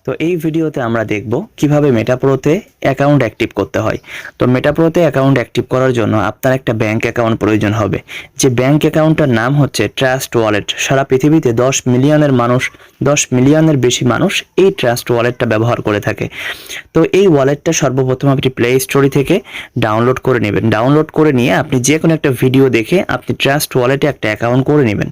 তো এই ভিডিওতে আমরা দেখব কিভাবে মেটাপ্রোতে অ্যাকাউন্ট অ্যাক্টিভ করতে হয়। তো মেটাপ্রোতে অ্যাকাউন্ট অ্যাক্টিভ করার জন্য আপনার একটা ব্যাংক অ্যাকাউন্ট প্রয়োজন হবে। যে ব্যাংক অ্যাকাউন্টটার নাম হচ্ছে ট্রাস্ট ওয়ালেট। সারা পৃথিবীতে 10 মিলিয়নের বেশি মানুষ এই ট্রাস্ট ওয়ালেটটা ব্যবহার করে থাকে। তো এই ওয়ালেটটা সর্বপ্রথম আপনি প্লে স্টোরি থেকে ডাউনলোড করে নেবেন। ডাউনলোড করে নিয়ে আপনি যে কোনো একটা ভিডিও দেখে আপনি ট্রাস্ট ওয়ালেটে একটা অ্যাকাউন্ট করে নেবেন।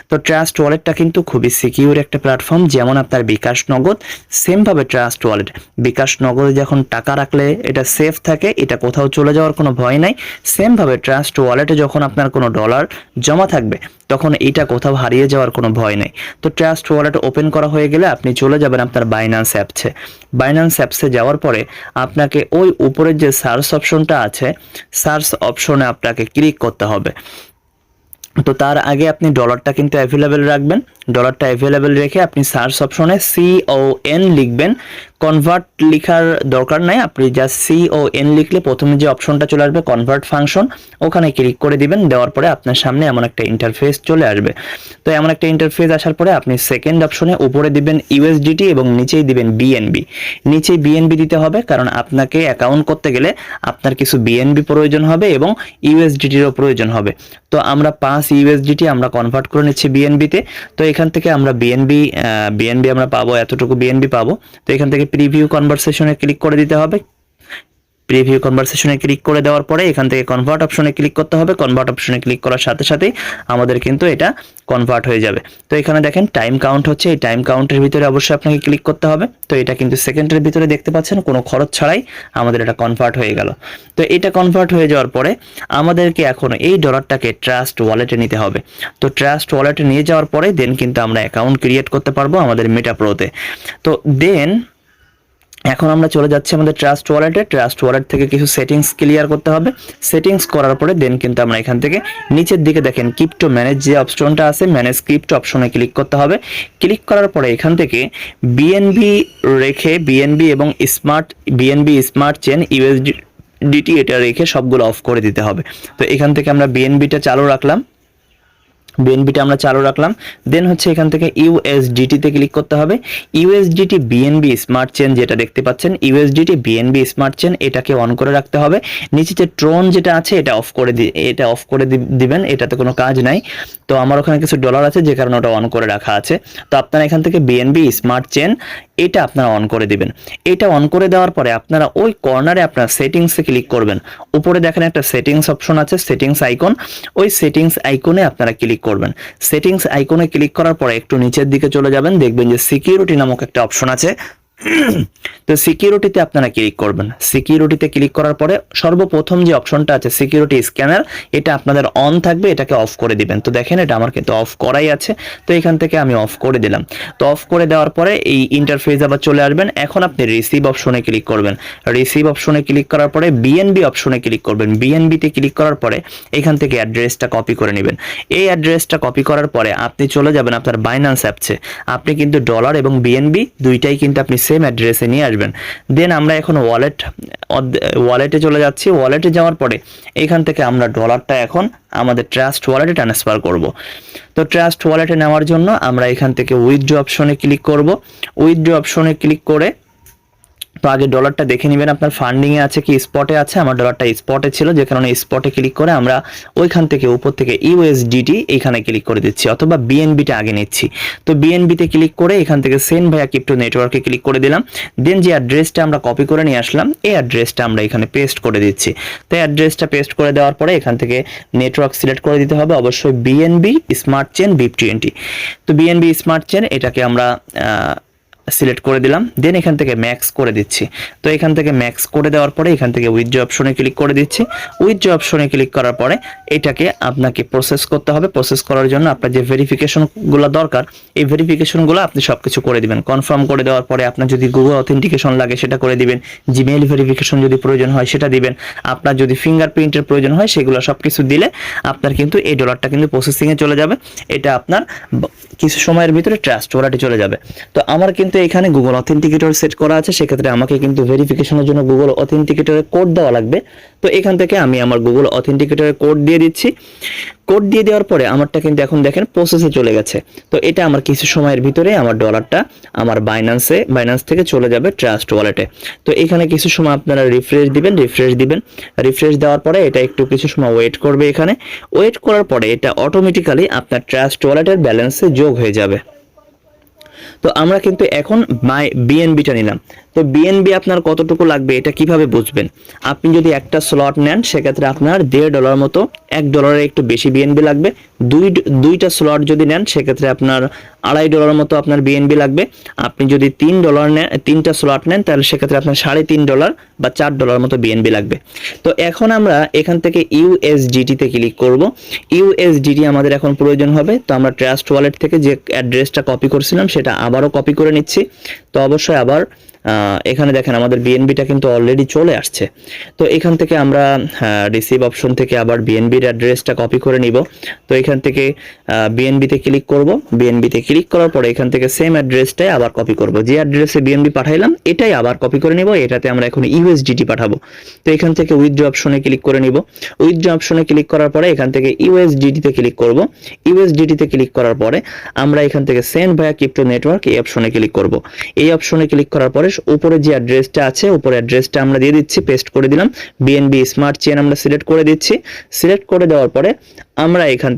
তো ট্রাস্ট ওয়ালেটটা কিন্তু খুবই সিকিউর একটা প্ল্যাটফর্ম, যেমন আপনার বিকাশ নগদ সেমভাবে ট্রাস্ট ওয়ালেট। বিকাশ নগদে যখন টাকা রাখলে এটা সেফ থাকে, এটা কোথাও চলে যাওয়ার কোনো ভয় নাই। সেমভাবে ট্রাস্ট ওয়ালেটে যখন আপনার কোনো ডলার জমা থাকবে তখন এটা কোথাও হারিয়ে যাওয়ার কোনো ভয় নেই। তো ট্রাস্ট ওয়ালেট ওপেন করা হয়ে গেলে আপনি চলে যাবেন আপনার বাইন্যান্স অ্যাপসে। বাইন্যান্স অ্যাপসে যাওয়ার পরে আপনাকে ওই উপরের যে সার্চ অপশনটা আছে, সার্চ অপশনে আপনাকে ক্লিক করতে হবে। তো তার আগে আপনি ডলারটা কিন্তু অ্যাভেলেবেল রাখবেন। ডলারটা অ্যাভেলেবেল রেখে আপনি সার্চ অপশনে CON লিখবেন। কনভার্ট লেখার দরকার নাই, আপনি জাস্ট CON লিখলে প্রথমে যে অপশনটা চলে আসবে কনভার্ট ফাংশন, ওখানে ক্লিক করে দিবেন। দেওয়ার পরে আপনার সামনে এমন একটা ইন্টারফেস চলে আসবে। তো এমন একটা ইন্টারফেস আসার পরে আপনি সেকেন্ড অপশনে উপরে দিবেন USDT এবং নিচেই দিবেন BNB। নিচেই BNB দিতে হবে, কারণ আপনাকে অ্যাকাউন্ট করতে গেলে আপনার কিছু BNB প্রয়োজন হবে এবং USDTরও প্রয়োজন হবে। তো আমরা 5 USDT আমরা কনভার্ট করে নিচ্ছি BNB তে। তো এখান থেকে আমরা BNB আমরা পাবো, এতটুকু BNB পাবো। তো এখান থেকে প্রিভিউ কনভারসেশনে ক্লিক করে দিতে হবে। প্রিভিউ কনভারসেশনে ক্লিক করে দেওয়ার পরে এখান থেকে কনভার্ট অপশনে ক্লিক করতে হবে। কনভার্ট অপশনে ক্লিক করার সাথে সাথেই আমাদের কিন্তু এটা কনভার্ট হয়ে যাবে। তো এখানে দেখেন টাইম কাউন্ট হচ্ছে, এই টাইম কাউন্টের ভিতরে অবশ্যই আপনাকে ক্লিক করতে হবে। তো এটা কিন্তু সেকেন্ডের ভিতরে দেখতে পাচ্ছেন, কোনো খরচ ছাড়াই আমাদের এটা কনভার্ট হয়ে গেল। তো এটা কনভার্ট হয়ে যাওয়ার পরে আমাদেরকে এখন এই ডলারটাকে ট্রাস্ট ওয়ালেটে নিতে হবে। তো ট্রাস্ট ওয়ালেটে নিয়ে যাওয়ার পরে দেন কিন্তু আমরা অ্যাকাউন্ট ক্রিয়েট করতে পারবো আমাদের মেটাপ্রোতে। তো দেন এখন আমরা চলে যাচ্ছি আমাদের ট্রাস্ট ওয়ালেটে। ট্রাস্ট ওয়ালেট থেকে কিছু সেটিংস ক্লিয়ার করতে হবে। সেটিংস করার পরে দেন কিন্তু আমরা এখান থেকে নিচের দিকে দেখেন ক্রিপ্টো ম্যানেজ যে অপশনটা আছে, ম্যানেজ ক্রিপ্টো অপশনে ক্লিক করতে হবে। ক্লিক করার পরে এখান থেকে বিএনবি রেখে বিএনবি এবং বিএনবি স্মার্ট চেন USDT এটা রেখে সবগুলো অফ করে দিতে হবে। তো এখান থেকে আমরা বিএনবিটা চালু রাখলাম। আমরা চালু রাখলাম। দেন হচ্ছে এখান থেকে USDT তে ক্লিক করতে হবে। USDT BNB স্মার্ট চেন যেটা দেখতে পাচ্ছেন, USDT BNB স্মার্ট চেন এটাকে অন করে রাখতে হবে। নিচে যে ট্রন যেটা আছে এটা অফ করে দিবেন, এটাতে কোনো কাজ নাই। তো আমার ওখানে কিছু ডলার আছে যে কারণে ওটা অন করে রাখা আছে। তো আপনারা এখান থেকে BNB স্মার্ট চেন এটা আপনারা অন করে দিবেন। এটা অন করে দেওয়ার পরে আপনারা ওই কর্নারে আপনার সেটিংসে ক্লিক করবেন। উপরে দেখেন একটা সেটিংস অপশন আছে, সেটিংস আইকন। ওই সেটিংস আইকনে আপনারা ক্লিক করবেন। সেটিংস আইকনে ক্লিক করার পরে একটু নিচের দিকে চলে যাবেন, দেখবেন যে সিকিউরিটি নামক একটা অপশন আছে। তো সিকিউরিটিতে আপনারা ক্লিক করবেন। সিকিউরিটিতে ক্লিক করার পরে সর্বপ্রথম যে অপশনটা আছে সিকিউরিটি স্ক্যানার, এটা আপনাদের অন থাকবে, এটাকে অফ করে দিবেন। তো দেখেন এটা আমার কিন্তু অফ করাই আছে। তো এখান থেকে আমি অফ করে দিলাম। তো অফ করে দেওয়ার পরে এই ইন্টারফেস আবার চলে আসবেন। এখন আপনি রিসিভ অপশনে ক্লিক করবেন। রিসিভ অপশনে ক্লিক করার পরে বিএনবি অপশনে ক্লিক করবেন। বিএনবিতে ক্লিক করার পরে এখান থেকে অ্যাড্রেসটা কপি করে নেবেন। এই অ্যাড্রেসটা কপি করার পরে আপনি চলে যাবেন আপনার বাইন্যান্স অ্যাপসে। আপনি কিন্তু ডলার এবং বিএনবি দুইটাই কিন্তু আপনি সেম অ্যাড্রেসে নিয়ে আসবেন। দেন আমরা এখন ওয়ালেটে চলে যাচ্ছি। ওয়ালেটে যাওয়ার পরে এখান থেকে আমরা ডলারটা এখন আমাদের ট্রাস্ট ওয়ালেটে ট্রান্সফার করব। তো ট্রাস্ট ওয়ালেটে নেওয়ার জন্য আমরা এখান থেকে উইথড্র অপশনে ক্লিক করব। উইথড্র অপশনে ক্লিক করে তো আগে ডলারটা দেখে নেবেন আপনার ফান্ডিং এ আছে কি স্পটে আছে। আমার ডলারটা স্পটে ছিল, যে কারণে স্পটে ক্লিক করে আমরা ওইখান থেকে উপর থেকে USDT এইখানে ক্লিক করে দিচ্ছি, অথবা বিএনবিটা আগে নিচ্ছি। তো বিএনবিতে ক্লিক করে এখান থেকে সেন্ড ভায়া ক্রিপ্টো নেটওয়ার্কে ক্লিক করে দিলাম। দেন যে অ্যাড্রেসটা আমরা কপি করে নিয়ে আসলাম এই অ্যাড্রেসটা আমরা এখানে পেস্ট করে দিচ্ছি। তো অ্যাড্রেসটা পেস্ট করে দেওয়ার পরে এখান থেকে নেটওয়ার্ক সিলেক্ট করে দিতে হবে অবশ্যই BNB স্মার্ট চেন BIP20। তো BNB স্মার্ট চেন এটাকে আমরা সিলেক্ট করে দিলাম। দেন এখান থেকে ম্যাক্স করে দিচ্ছি। তো এখান থেকে ম্যাক্স করে দেওয়ার পরে এখান থেকে উইথড্র অপশনে ক্লিক করে দিচ্ছি। উইথড্র অপশনে ক্লিক করার পরে এটাকে আপনাকে প্রসেস করতে হবে। প্রসেস করার জন্য আপনার যে ভেরিফিকেশনগুলো দরকার এই ভেরিফিকেশনগুলো আপনি সবকিছু করে দিবেন। কনফার্ম করে দেওয়ার পরে আপনার যদি গুগল অথেন্টিকেশন লাগে সেটা করে দিবেন, জিমেইল ভেরিফিকেশন যদি প্রয়োজন হয় সেটা দিবেন, আপনার যদি ফিঙ্গারপ্রিন্টের প্রয়োজন হয় সেগুলো সবকিছু দিলে আপনার কিন্তু এই ডলারটা কিন্তু প্রসেসিংয়ে চলে যাবে। এটা আপনার কিছু সময়ের ভিতরে ট্রাস্ট ওয়ালেটে চলে যাবে। তো আমার কিন্তু এখানে গুগল অথেন্টিকেটর সেট করা আছে, সেক্ষেত্রে আমাকে কিন্তু ভেরিফিকেশনের জন্য গুগল অথেন্টিকেটরের কোড দেওয়া লাগবে। তো এখান থেকে আমি আমার গুগল অথেন্টিকেটরের কোড দিয়ে দিচ্ছি। কোড দিয়ে দেওয়ার পরে আমারটা কিন্তু এখন দেখেন প্রসেসে চলে গেছে। তো এটা আমার কিছু সময়ের ভিতরে আমার ডলারটা আমার বাইন্যান্স থেকে চলে যাবে ট্রাস্ট ওয়ালেটে। তো এখানে কিছু সময় আপনারা রিফ্রেশ দিবেন। রিফ্রেশ দেওয়ার পরে এটা একটু কিছু সময় ওয়েট করবে। এখানে ওয়েট করার পরে এটা অটোমেটিক্যালি আপনার ট্রাস্ট ওয়ালেটের ব্যালেন্সে যোগ হয়ে যাবে। তো আমরা কিন্তু এখন বিএনবিটা নিলাম। তো বিএনবি আপনার কতটুকু লাগবে এটা কিভাবে বুঝবেন? আপনি যদি একটা স্লট নেন সেক্ষেত্রে আপনার $1.5 মতো, $1 একটু বেশি বিএনবি লাগবে। দুইটা স্লট যদি নেন সেক্ষেত্রে আপনার $2.5 মতো আপনার বিএনবি লাগবে। আপনি যদি $3 নেন, 3টা স্লট নেন, তাহলে সেক্ষেত্রে আপনার $3.5 বা $4 মতো বিএনবি লাগবে। তো এখন আমরা এখান থেকে ইউএসডিটিতে ক্লিক করব। ইউএসডিটি আমাদের এখন প্রয়োজন হবে। তো আমরা ট্রাস্ট ওয়ালেট থেকে যে অ্যাড্রেসটা কপি করছিলাম সেটা আবারও কপি করে নিচ্ছি। তো অবশ্যই আবার এখানে দেখেন আমাদের বিএনবিটা কিন্তু অলরেডি চলে আসছে। তো এখান থেকে আমরা রিসিভ অপশন থেকে আবার বিএনবির অ্যাড্রেসটা কপি করে নিব। তো এখান থেকে বিএনবিতে ক্লিক করব। বিএনবিতে ক্লিক করার পরে এখান থেকে সেম অ্যাড্রেসটাই আবার কপি করব। যে অ্যাড্রেসে বিএনবি পাঠাইলাম এটাই আবার কপি করে নিব। এটাতে আমরা এখন ইউএসডিটি পাঠাবো। তো এখান থেকে উইথড্র অপশনে ক্লিক করে নিব। উইথড্র অপশনে ক্লিক করার পরে এখান থেকে ইউএসডিটিতে ক্লিক করব। ইউএসডিটিতে ক্লিক করার পরে আমরা এখান থেকে সেন্ড ভায়া ক্রিপ্টো নেটওয়ার্ক এই অপশনে ক্লিক করব। এই অপশনে ক্লিক করার পরে উপরে যে অ্যাড্রেসটা আছে উপরে অ্যাড্রেসটা আমরা দিয়ে দিচ্ছি, পেস্ট করে দিলাম। বিএনবি স্মার্ট চেইন আমরা সিলেক্ট করে দিচ্ছি। সিলেক্ট করে দেওয়ার পরে আমরা এখান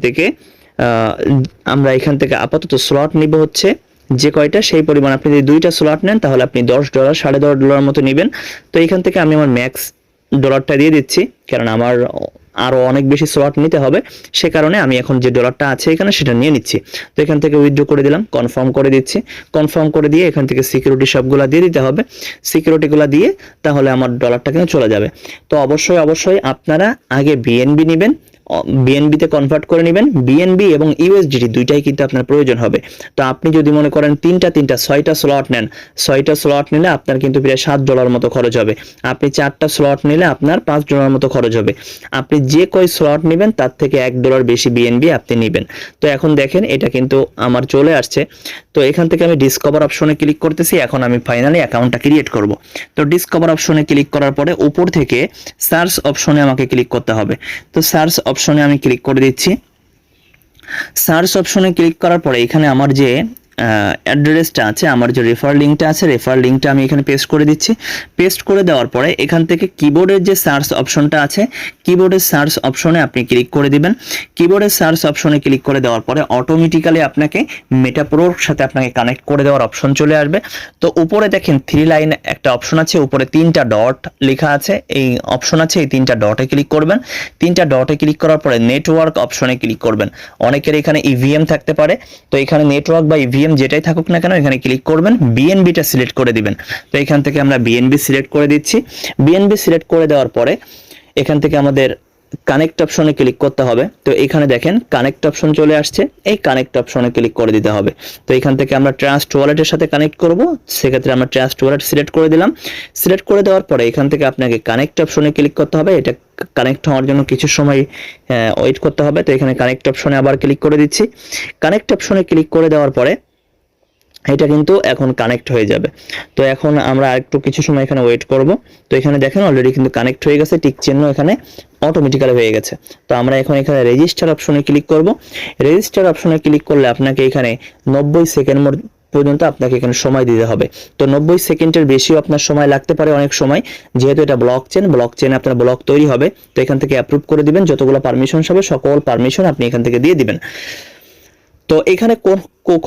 থেকে আপাতত স্লট নিব হচ্ছে যে কয়টা সেই পরিমাণ। আপনি যদি 2টা স্লট নেন তাহলে আপনি $10, $10.5 মতো নেবেন। তো এখান থেকে আমি আমার ম্যাক্স ডলারটা দিয়ে দিচ্ছি, কারণ আমার আরো অনেক বেশি স্লট নিতে হবে, সে কারণে আমি এখন যে ডলারটা আছে এখানে সেটা নিয়ে নিচ্ছি। তো এখান থেকে উইথড্র করে দিলাম, কনফার্ম করে দিচ্ছি। কনফার্ম করে দিয়ে এখান থেকে সিকিউরিটি সবগুলা দিয়ে দিতে হবে। সিকিউরিটিগুলো দিয়ে তাহলে আমার ডলারটা কিন্তু চলে যাবে। তো অবশ্যই আপনারা আগে বিএনবি নেবেন, বিএনবিতে কনভার্ট করে নেবেন। বিএনবি এবং ইউএসডিটি দুইটাই কিন্তু আপনার প্রয়োজন হবে। তো আপনি যদি মনে করেন 6টা স্লট নেন, 6টা স্লট নিলে আপনার কিন্তু প্রায় $7 মতো খরচ হবে। আপনি 4টা স্লট নিলে আপনার $5 মতো খরচ হবে। আপনি যে কয় স্লট নেবেন তার থেকে $1 বেশি বিএনবি আপনি নেবেন। তো এখন দেখেন এটা কিন্তু আমার চলে আসছে। তো এখান থেকে আমি ডিসকভার অপশনে ক্লিক করতেছি। এখন আমি ফাইনালি অ্যাকাউন্টটা ক্রিয়েট করব। তো ডিসকভার অপশনে ক্লিক করার পরে উপর থেকে সার্চ অপশনে আমাকে ক্লিক করতে হবে। তো সার্চ অপশনে আমি ক্লিক করে দিচ্ছি। সার্চ অপশনে ক্লিক করার পরে এখানে আমার যে অ্যাড্রেসটা আছে, আমার যে রেফার লিঙ্কটা আছে, রেফার লিঙ্কটা আমি এখানে পেস্ট করে দিচ্ছি। পেস্ট করে দেওয়ার পরে এখান থেকে কিবোর্ডের যে সার্চ অপশনটা আছে, কিবোর্ডের সার্চ অপশনে আপনি ক্লিক করে দিবেন। কিবোর্ডের সার্চ অপশনে ক্লিক করে দেওয়ার পরে অটোমেটিক্যালি আপনাকে মেটাপ্রোর সাথে আপনাকে কানেক্ট করে দেওয়ার অপশন চলে আসবে। তো উপরে দেখেন 3 লাইন একটা অপশন আছে, উপরে 3টা ডট লেখা আছে, এই অপশন আছে, এই 3টা ডটে ক্লিক করবেন। 3টা ডটে ক্লিক করার পরে নেটওয়ার্ক অপশনে ক্লিক করবেন। অনেকের এখানে ইভিএম থাকতে পারে, তো এখানে নেটওয়ার্ক বা ইভিএম যেটাই থাকুক না কেন এখানে ক্লিক করবেন, বিএনবিটা সিলেক্ট করে দিবেন। তো এখান থেকে আমরা বিএনবি সিলেক্ট করে দিচ্ছি। বিএনবি সিলেক্ট করে দেওয়ার পরে এখান থেকে আমাদের কানেক্ট অপশনে ক্লিক করতে হবে। তো এখানে দেখেন কানেক্ট অপশন চলে আসছে, এই কানেক্ট অপশনে ক্লিক করে দিতে হবে। তো এখান থেকে আমরা ট্রাস্ট ওয়ালেটের সাথে কানেক্ট করব, সেক্ষেত্রে আমরা ট্রাস্ট ওয়ালেট সিলেক্ট করে দিলাম। সিলেক্ট করে দেওয়ার পরে এখান থেকে আপনাকে কানেক্ট অপশনে ক্লিক করতে হবে। এটা কানেক্ট হওয়ার জন্য কিছু সময় ওয়েট করতে হবে। তো এখানে কানেক্ট অপশনে আবার ক্লিক করে দিচ্ছি। কানেক্ট অপশনে ক্লিক করে দেওয়ার পরে এটা কিন্তু এখন কানেক্ট হয়ে যাবে। তো এখন আমরা আরেকটু কিছু সময় এখানে ওয়েট করব। তো এখানে দেখেন অলরেডি কিন্তু কানেক্ট হয়ে গেছে, টিক চিহ্ন এখানে অটোমেটিক্যালি হয়ে গেছে। তো আমরা এখন এখানে রেজিস্টার অপশনে ক্লিক করব। রেজিস্টার অপশনে ক্লিক করলে আপনাকে এখানে 90 সেকেন্ড পর্যন্ত আপনাকে এখানে সময় দিতে হবে। তো 90 সেকেন্ডের বেশিও আপনার সময় লাগতে পারে অনেক সময়, যেহেতু এটা ব্লক চেইনে আপনার ব্লক তৈরি হবে। তো এখান থেকে অ্যাপ্রুভ করে দিবেন, যতগুলো পারমিশন হবে সকল পারমিশন আপনি এখান থেকে দিয়ে দিবেন। তো এখানে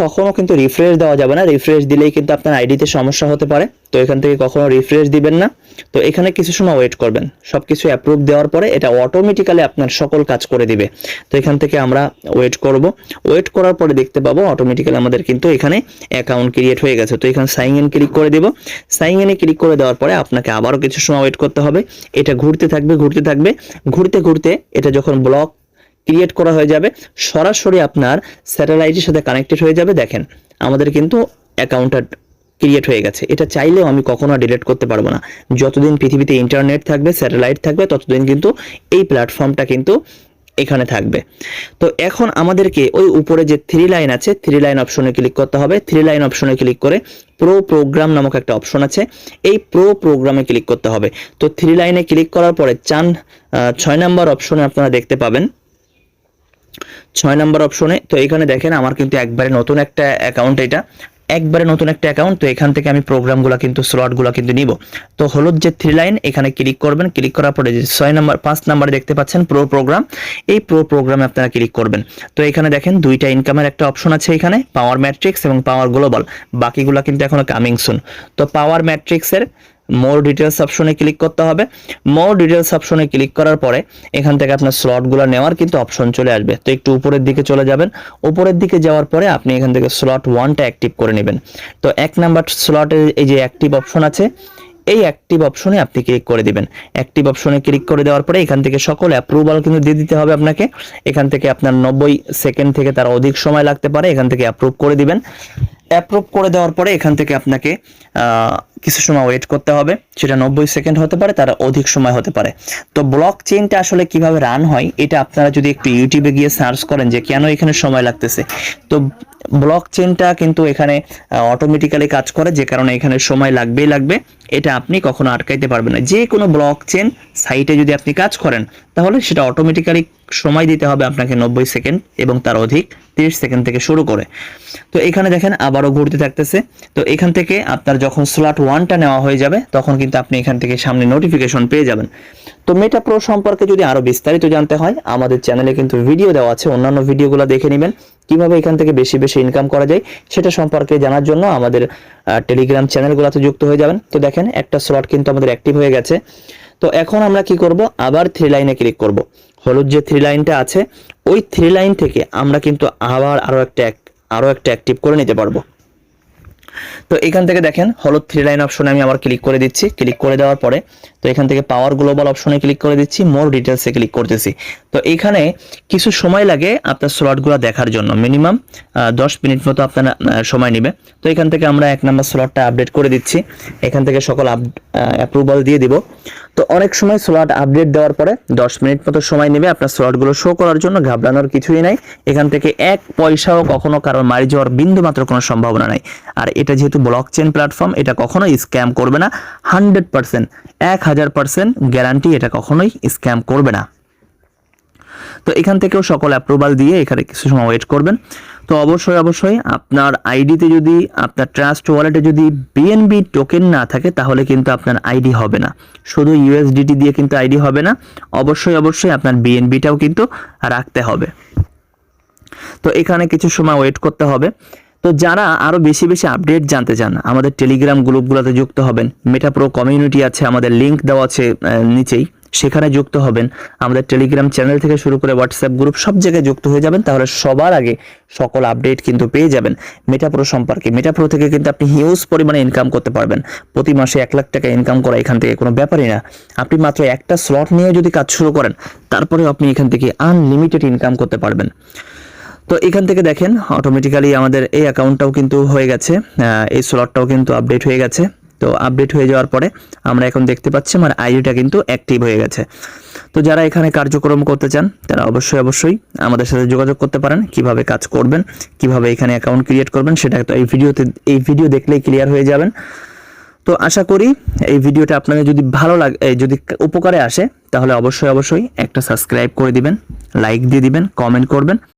কখনো কিন্তু রিফ্রেশ দেওয়া যাবে না, রিফ্রেশ দিলেই কিন্তু আপনার আইডিতে সমস্যা হতে পারে। তো এখান থেকে কখনো রিফ্রেশ দিবেন না। তো এখানে কিছু সময় ওয়েট করবেন, সবকিছু অ্যাপ্রুভ দেওয়ার পরে এটা অটোমেটিক্যালি আপনার সকল কাজ করে দিবে। তো এখান থেকে আমরা ওয়েট করব। ওয়েট করার পরে দেখতে পাবো অটোমেটিক্যালি আমাদের কিন্তু এখানে অ্যাকাউন্ট ক্রিয়েট হয়ে গেছে। তো এখানে সাইন ইন ক্লিক করে দেব। সাইন ইনে ক্লিক করে দেওয়ার পরে আপনাকে আবারও কিছু সময় ওয়েট করতে হবে। এটা ঘুরতে থাকবে, ঘুরতে ঘুরতে এটা যখন ব্লক ক্রিয়েট করা হয়ে যাবে, সরাসরি আপনার স্যাটেলাইটের সাথে কানেক্টেড হয়ে যাবে। দেখেন আমাদের কিন্তু অ্যাকাউন্টটা ক্রিয়েট হয়ে গেছে। এটা চাইলেও আমি কখনো ডিলিট করতে পারবো না। যতদিন পৃথিবীতে ইন্টারনেট থাকবে, স্যাটেলাইট থাকবে, ততদিন কিন্তু এই প্ল্যাটফর্মটা কিন্তু এখানে থাকবে। তো এখন আমাদেরকে ওই উপরে যে 3 লাইন আছে 3 লাইন অপশনে ক্লিক করতে হবে। 3 লাইন অপশনে ক্লিক করে প্রো প্রোগ্রাম নামক একটা অপশন আছে, এই প্রো প্রোগ্রামে ক্লিক করতে হবে। তো 3 লাইনে ক্লিক করার পরে 6 নাম্বার অপশনে আপনারা দেখতে পাবেন 6 নাম্বার অপশনে। তো এখানে দেখেন আমার কিন্তু একবারে নতুন একটা অ্যাকাউন্ট, এটা একবারে নতুন একটা অ্যাকাউন্ট। তো এখান থেকে আমি প্রোগ্রামগুলো কিন্তু স্লটগুলো কিন্তু নিব। তো হলুদ যে 3 লাইন এখানে ক্লিক করবেন, ক্লিক করার পরে যে 5 নাম্বারে দেখতে পাচ্ছেন প্রো প্রোগ্রাম, এই প্রো প্রোগ্রামে আপনারা ক্লিক করবেন। তো এখানে দেখেন দুইটা ইনকামের একটা অপশন আছে, এখানে পাওয়ার ম্যাট্রিক্স এবং পাওয়ার গ্লোবাল, বাকিগুলো কিন্তু এখনো কামিং সুন। তো পাওয়ার ম্যাট্রিক্সের মোর ডিটেলস অপশনে ক্লিক করতে হবে। মোর ডিটেলস অপশনে ক্লিক করার পরে এখান থেকে আপনার স্লটগুলো নেওয়ার কিন্তু অপশন চলে আসবে। তো একটু উপরের দিকে চলে যাবেন, উপরের দিকে যাওয়ার পরে আপনি এখান থেকে স্লট 1টা অ্যাক্টিভ করে নেবেন। তো 1 নাম্বার স্লটে এই যে অ্যাক্টিভ অপশন আছে, এই অ্যাক্টিভ অপশনে আপনি ক্লিক করে দিবেন। অ্যাক্টিভ অপশনে ক্লিক করে দেওয়ার পরে এখান থেকে সকল অ্যাপ্রুভাল কিন্তু দিয়ে দিতে হবে আপনাকে। এখান থেকে আপনার 90 সেকেন্ড থেকে তার অধিক সময় লাগতে পারে, এখান থেকে অ্যাপ্রুভ করে দিবেন। অ্যাপ্রুভ করে দেওয়ার পরে এখান থেকে আপনাকে কিছু সময় ওয়েট করতে হবে, সেটা 90 সেকেন্ড হতে পারে, তার অধিক সময় হতে পারে। তো ব্লক চেইনটা আসলে কিভাবে রান হয় এটা আপনারা যদি একটু ইউটিউবে গিয়ে সার্চ করেন যে কেন এখানে সময় লাগতেছে, তো ব্লক চেইনটা কিন্তু এখানে অটোমেটিক্যালি কাজ করে, যে কারণে এখানে সময় লাগবেই লাগবে, এটা আপনি কখনো আটকাইতে পারবেন না। যে কোনো ব্লক চেইন সাইটে যদি আপনি কাজ করেন তাহলে সেটা অটোমেটিক্যালি সময় দিতে হবে আপনাকে 90 সেকেন্ড এবং তার অধিক 30 সেকেন্ড থেকে শুরু করে। তো এখানে দেখেন আবারও ঘুরতে থাকতেছে। তো এখান থেকে আপনার যখন স্লট 1টা নেওয়া হয়ে যাবে তখন কিন্তু আপনি এখান থেকে সামনে নোটিফিকেশন পেয়ে যাবেন। তো মেটা প্রো সম্পর্কে যদি আরো বিস্তারিত জানতে হয় আমাদের চ্যানেলে কিন্তু ভিডিও দেওয়া আছে, অন্যান্য ভিডিওগুলো দেখে নেবেন। কিভাবে এখান থেকে বেশি বেশি ইনকাম করা যায় সেটা সম্পর্কে জানার জন্য আমাদের টেলিগ্রাম চ্যানেলগুলোতে যুক্ত হয়ে যাবেন। তো দেখেন একটা স্লট কিন্তু আমাদের অ্যাক্টিভ হয়ে গেছে। তো এখন আমরা কি করব, আবার 3 লাইনে ক্লিক করব। হলুদ যে 3 লাইনটা আছে ওই 3 লাইন থেকে আমরা কিন্তু আবার আরো একটা অ্যাক্টিভ করে নিতে পারবো। তো এখান থেকে দেখেন হলুদ 3 লাইন অপশনে আমি আবার ক্লিক করে দিচ্ছি। ক্লিক করে দেওয়ার পরে তো এখান থেকে পাওয়ার গ্লোবাল অপশনে ক্লিক করে দিচ্ছি, মোর ডিটেলসে ক্লিক করতেছি। তো এখানে কিছু সময় লাগে আপনার স্লটগুলো দেখার জন্য, মিনিমাম 10 মিনিট মতো আপনার সময় নেবে। তো এখান থেকে আমরা 1 নাম্বার স্লটটা আপডেট করে দিচ্ছি, এখান থেকে সকল অ্যাপ্রুভাল দিয়ে দিব। তো অনেক সময় স্লট আপডেট দেওয়ার পরে 10 মিনিট মতো সময় নেবে আপনার স্লটগুলো শো করার জন্য, ঘাবড়ানোর কিছুই নাই। এখান থেকে 1 পয়সাও কখনো কারোর মারি যাওয়ার বিন্দু মাত্র কোনো সম্ভাবনা নাই। আর এটা যেহেতু ব্লক চেইন প্ল্যাটফর্ম, এটা কখনোই স্ক্যাম করবে না, 100% 1000% গ্যারান্টি, এটা কখনোই স্ক্যাম করবে না। তো এখান থেকেও সকল অ্যাপ্রুভাল দিয়ে এখানে কিছু সময় ওয়েট করবেন। তো অবশ্যই আপনার আইডিতে যদি আপনার ট্রাস্ট ওয়ালেটে যদি বিএনবি টোকেন না থাকে তাহলে কিন্তু আপনার আইডি হবে না, শুধু ইউএসডিটি দিয়ে কিন্তু আইডি হবে না, অবশ্যই আপনার বিএনবিটাও কিন্তু রাখতে হবে। তো এখানে কিছু সময় ওয়েট করতে হবে। তো যারা আরো বেশি বেশি আপডেট জানতে চান আমাদের টেলিগ্রাম গ্রুপগুলোতে যুক্ত হবেন, মেটা প্রো কমিউনিটি আছে, আমাদের লিংক দেওয়া আছে নিচেই, সেখানে যুক্ত হবেন। আমাদের টেলিগ্রাম চ্যানেল থেকে শুরু করে হোয়াটসঅ্যাপ গ্রুপ সব জায়গায় যুক্ত হয়ে যাবেন, তাহলে সবার আগে সকল আপডেট কিন্তু পেয়ে যাবেন মেটা প্রো সম্পর্কে। মেটা প্রো থেকে কিন্তু আপনি হিউজ পরিমাণে ইনকাম করতে পারবেন, প্রতি মাসে 1 লাখ টাকা ইনকাম করা এখান থেকে কোনো ব্যাপারই না। আপনি মাত্র একটা স্লট নিয়ে যদি কাজ শুরু করেন তারপরে আপনি এখান থেকে আনলিমিটেড ইনকাম করতে পারবেন। তো এখান থেকে দেখেন অটোমেটিক্যালি আমাদের এই অ্যাকাউন্টটাও কিন্তু হয়ে গেছে, এই স্লটটাও কিন্তু আপডেট হয়ে গেছে। তো আপডেট হয়ে যাওয়ার পরে আমরা এখন দেখতে পাচ্ছি আমার আইডিটা কিন্তু অ্যাক্টিভ হয়ে গেছে। তো যারা এখানে কার্যক্রম করতে চান তারা অবশ্যই আমাদের সাথে যোগাযোগ করতে পারেন। কিভাবে কাজ করবেন, কিভাবে এখানে অ্যাকাউন্ট ক্রিয়েট করবেন সেটা তো এই ভিডিও দেখলেই ক্লিয়ার হয়ে যাবেন। তো আশা করি এই ভিডিওটা আপনাদের যদি ভালো লাগে, যদি উপকারে আসে তাহলে অবশ্যই একটা সাবস্ক্রাইব করে দিবেন, লাইক দিয়ে দিবেন, কমেন্ট করবেন।